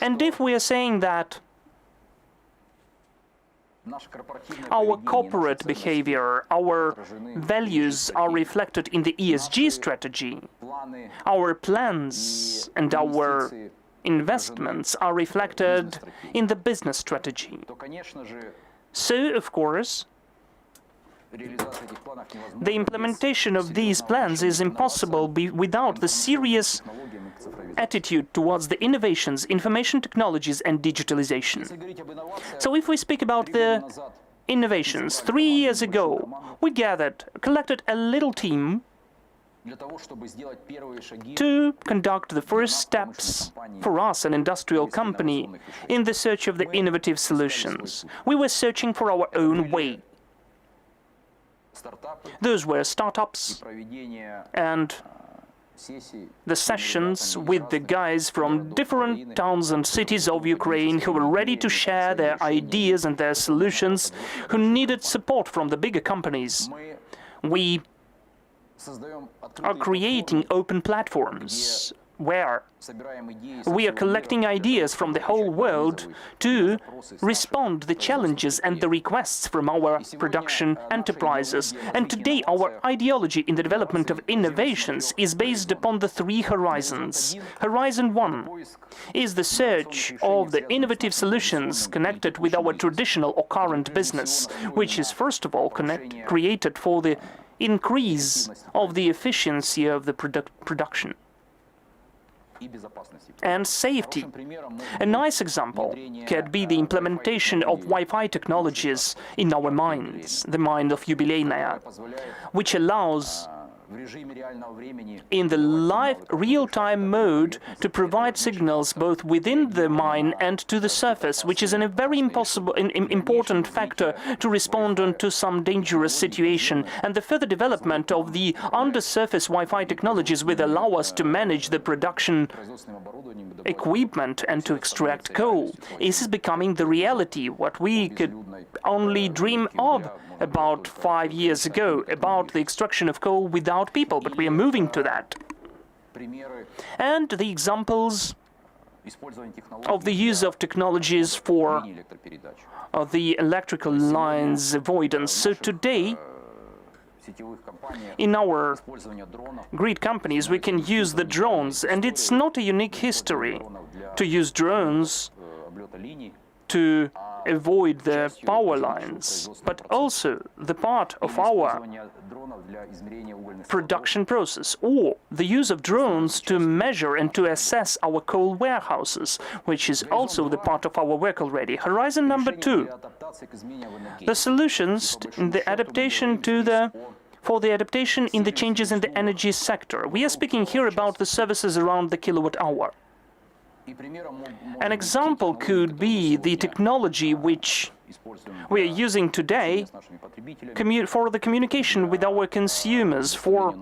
And if we are saying that our corporate behavior, our values are reflected in the ESG strategy, our plans and our investments are reflected in the business strategy. So, of course, the implementation of these plans is impossible without the serious attitude towards the innovations, information technologies and digitalization. So if we speak about the innovations, 3 years ago we collected a little team to conduct the first steps for us, an industrial company, in the search of the innovative solutions. We were searching for our own way. Those were startups and the sessions with the guys from different towns and cities of Ukraine who were ready to share their ideas and their solutions, who needed support from the bigger companies. We are creating open platforms where we are collecting ideas from the whole world to respond to the challenges and the requests from our production enterprises. And today our ideology in the development of innovations is based upon the 3 horizons. Horizon 1 is the search of the innovative solutions connected with our traditional or current business, which is first of all created for the increase of the efficiency of the production and safety. A nice example could be the implementation of Wi-Fi technologies in our mines, the mine of Yubileyная, which allows in the live real-time mode to provide signals both within the mine and to the surface, which is a very important factor to respond to some dangerous situation. And the further development of the undersurface Wi-Fi technologies will allow us to manage the production equipment and to extract coal. This is becoming the reality, what we could only dream of about 5 years ago, about the extraction of coal without people, but we are moving to that. And the examples of the use of technologies for the electrical lines avoidance. So today, in our grid companies, we can use the drones, and it's not a unique history to use drones to avoid the power lines, but also the part of our production process, or the use of drones to measure and to assess our coal warehouses, which is also the part of our work already. Horizon number 2, the solutions in the adaptation for the adaptation in the changes in the energy sector. We are speaking here about the services around the kilowatt hour. An example could be the technology which we are using today for the communication with our consumers, for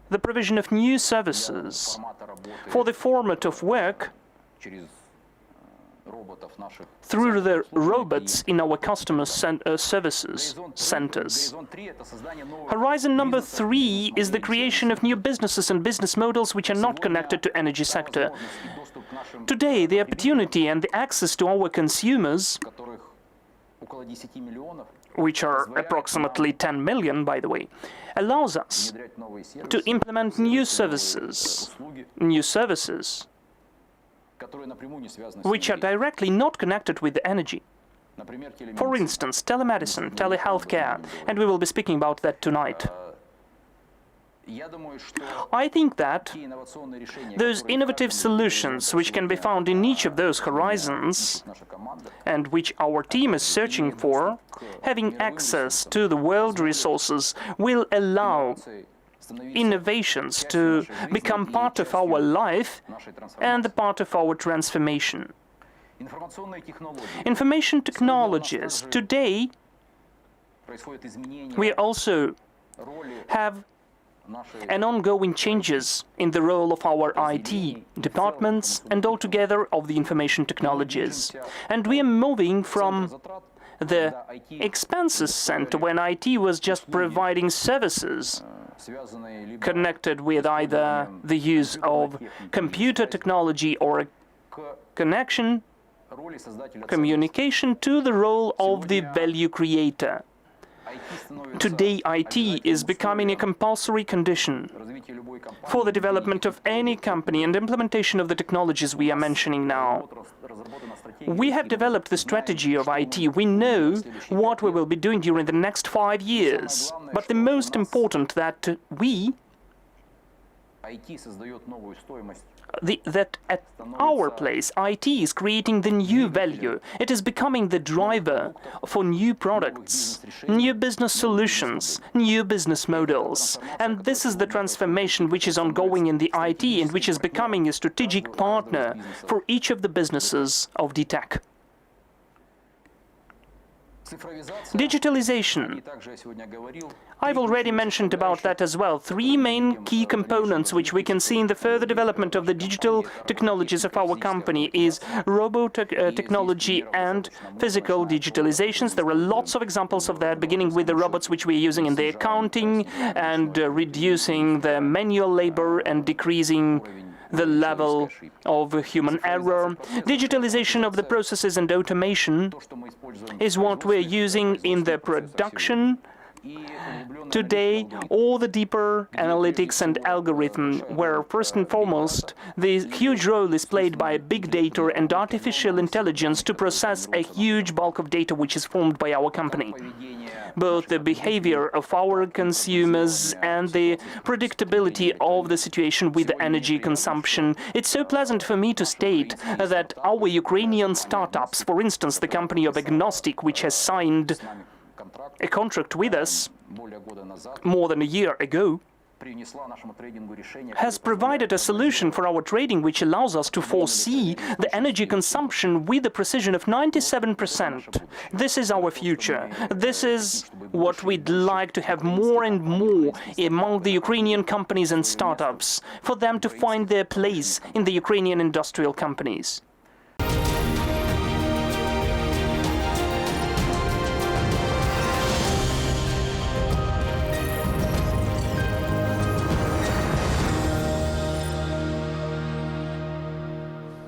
the provision of new services, for the format of work through the robots in our customer services centers. Horizon number 3 is the creation of new businesses and business models which are not connected to energy sector. Today, the opportunity and the access to our consumers, which are approximately 10 million, by the way, allows us to implement new services which are directly not connected with the energy. For instance, telemedicine, telehealthcare, and we will be speaking about that tonight. I think that those innovative solutions which can be found in each of those horizons, and which our team is searching for, having access to the world resources, will allow innovations to become part of our life and the part of our transformation. Information technologies. Today, we also have an ongoing changes in the role of our IT departments and altogether of the information technologies. And we are moving from the expenses center when IT was just providing services connected with either the use of computer technology or connection, communication to the role of the value creator. Today, IT is becoming a compulsory condition for the development of any company and implementation of the technologies we are mentioning now. We have developed the strategy of IT. We know what we will be doing during the next 5 years. But the most important that that at our place, IT is creating the new value. It is becoming the driver for new products, new business solutions, new business models. And this is the transformation which is ongoing in the IT and which is becoming a strategic partner for each of the businesses of DTEK. Digitalization. I've already mentioned about that as well. 3 main key components which we can see in the further development of the digital technologies of our company is technology and physical digitalizations. There are lots of examples of that, beginning with the robots which we are using in the accounting and reducing the manual labor and decreasing the level of human error. Digitalization of the processes and automation is what we're using in the production today, all the deeper analytics and algorithm, where first and foremost the huge role is played by big data and artificial intelligence to process a huge bulk of data which is formed by our company. Both the behavior of our consumers and the predictability of the situation with the energy consumption. It's so pleasant for me to state that our Ukrainian startups, for instance, the company of Agnostic, which has signed a contract with us more than a year ago, has provided a solution for our trading which allows us to foresee the energy consumption with a precision of 97%. This is our future. This is what we'd like to have more and more among the Ukrainian companies and startups, for them to find their place in the Ukrainian industrial companies.